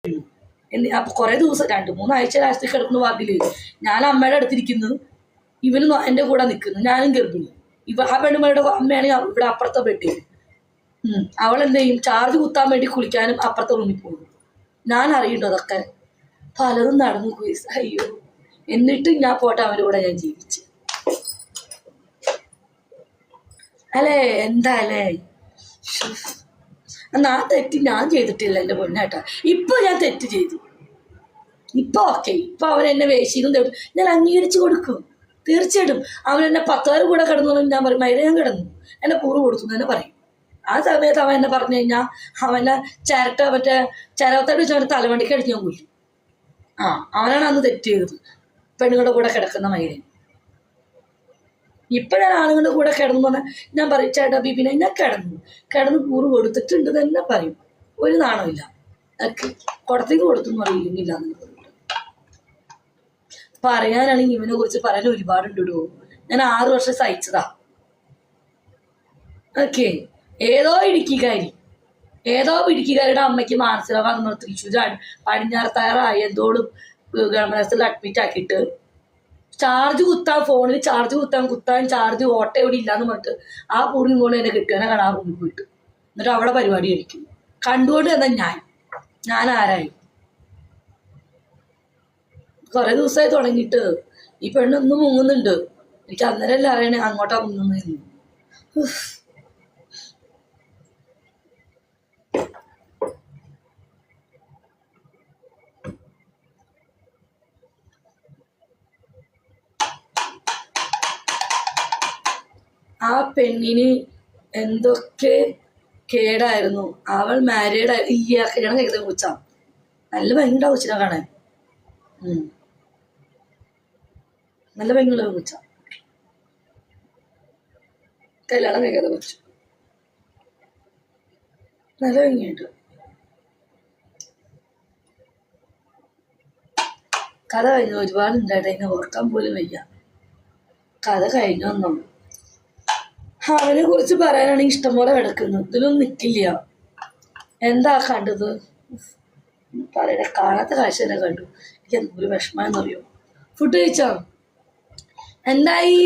അപ്പൊ കുറെ ദിവസം 2-3 ആഴ്ച ലാസ്റ്റ് കിടക്കുന്ന വാർഡില് ഞാൻ അമ്മയുടെ അടുത്തിരിക്കുന്നു, ഇവനും എൻ്റെ കൂടെ നിൽക്കുന്നു, ഞാനും ഗർഭിണി. ആ പെണ്ണുമ്മയുടെ അമ്മയാണെങ്കിൽ ഇവിടെ അപ്പുറത്തെ ബെഡിൽ. അവളെന്ത് ചെയ്യും, ചാർജ് കുത്താൻ വേണ്ടി കുളിക്കാനും അപ്പുറത്തെ റൂമിൽ പോകും. ഞാൻ അറിയണ്ടോ അതൊക്കെ? പലതും നടന്നു പോയി. അയ്യോ, എന്നിട്ടും ഞാൻ പോട്ടെ, അവരുടെ കൂടെ ഞാൻ ജീവിച്ചു. അല്ലേ, എന്താ അല്ലേ? ആ തെറ്റ് ഞാൻ ചെയ്തിട്ടില്ല എൻ്റെ പൊന്നേട്ടാ. ഇപ്പൊ ഞാൻ തെറ്റ് ചെയ്തു, ഇപ്പൊ ഓക്കെ. ഇപ്പൊ അവരെന്നെ വേശിയും ഞാൻ അംഗീകരിച്ചു കൊടുക്കും. തീർച്ചയായിട്ടും അവനെന്നെ 10 പേര് കൂടെ കിടന്നു ഞാൻ പറയും, മൈര ഞാൻ കിടന്നു, എന്നെ കൂറ് കൊടുത്തു എന്ന് തന്നെ പറയും. ആ സമയത്ത് അവൻ എന്നെ പറഞ്ഞു കഴിഞ്ഞാൽ അവനെ ചിരവത്തോട് വെച്ച് അവൻ്റെ തലവണ്ടിക്ക് അടിച്ച് ഞാൻ കൊല്ലും. അവനാണ് അന്ന് തെറ്റ് ചെയ്തത്, പെണ്ണുങ്ങളുടെ കൂടെ കിടക്കുന്ന മൈരൻ. ഇപ്പൊ ഞാൻ ആണുങ്ങളുടെ കൂടെ കിടന്നു പറഞ്ഞാൽ ഞാൻ പറയും, ചേട്ടാ ബിബിനെ ഞാൻ കിടന്നു കൂറ് കൊടുത്തിട്ടുണ്ട് തന്നെ പറയും. ഒരു നാണമില്ല. കുടത്തേക്ക് കൊടുത്തു അറിയില്ലെങ്കില്ല. പറയാനാണെങ്കിൽ ഇവനെ കുറിച്ച് പറയാൻ ഒരുപാടുണ്ടിടോ. ഞാൻ 6 വർഷം സഹിച്ചതാ. ഓക്കെ, ഏതോ ഇടുക്കിക്കാരിയുടെ അമ്മയ്ക്ക് മാനസികരോഗം തൃശ്ശൂരാണ് പടിഞ്ഞാറത്തയറായി എന്തോടും ഗവൺമെന്റ് അഡ്മിറ്റ് ആക്കിയിട്ട് ചാർജ് കുത്താൻ, ഫോണിൽ ചാർജ് കുത്താൻ ചാർജ് ഓട്ട എവിടെ ഇല്ലാന്ന് പറഞ്ഞിട്ട് ആ പൂർണ്ണി കൊണ്ട് എന്നെ കിട്ടുകയാണ്. കാണാൻ ആ റൂമിൽ പോയിട്ട് എന്നിട്ട് അവിടെ പരിപാടി കഴിക്കും. കണ്ടുകൊണ്ട് തന്നെ ഞാൻ ആരായി? കുറെ ദിവസമായി തുടങ്ങിയിട്ട് ഈ പെണ്ണൊന്നും മുങ്ങുന്നുണ്ട്. എനിക്ക് അന്നേരമല്ല അറിയണേ അങ്ങോട്ടാ മുങ്ങുന്നു. ആ പെണ്ണിന് എന്തൊക്കെ കേടായിരുന്നു. അവൾ മാരീഡ് കല്യാണം കഴിക്കുന്ന കൊച്ചാ. നല്ല ഭംഗിയുടെ കൊച്ചിനെ കാണാൻ, നല്ല ഭംഗിയുള്ള കൊച്ച, കല്യാണം കഴിക്കാതെ കൊച്ചു, നല്ല ഭംഗിയുണ്ട്. കഥ കഴിഞ്ഞു, ഒരുപാട് ഉണ്ടായിട്ട് അതിനെ ഓർക്കാൻ പോലും വയ്യ. കഥ കഴിഞ്ഞു വന്നോ. അവനെ കുറിച്ച് പറയാനാണെങ്കിൽ ഇഷ്ടംപോലെ കിടക്കുന്നു, ഇതിലൊന്നും നിൽക്കില്ല. എന്താ കണ്ടത്? പറയണ കാണാത്ത കാഴ്ച തന്നെ കണ്ടു. എനിക്ക് എന്തൊരു വിഷമം എന്നറിയോ. ഫുഡ് കഴിച്ചോ? എന്തായി?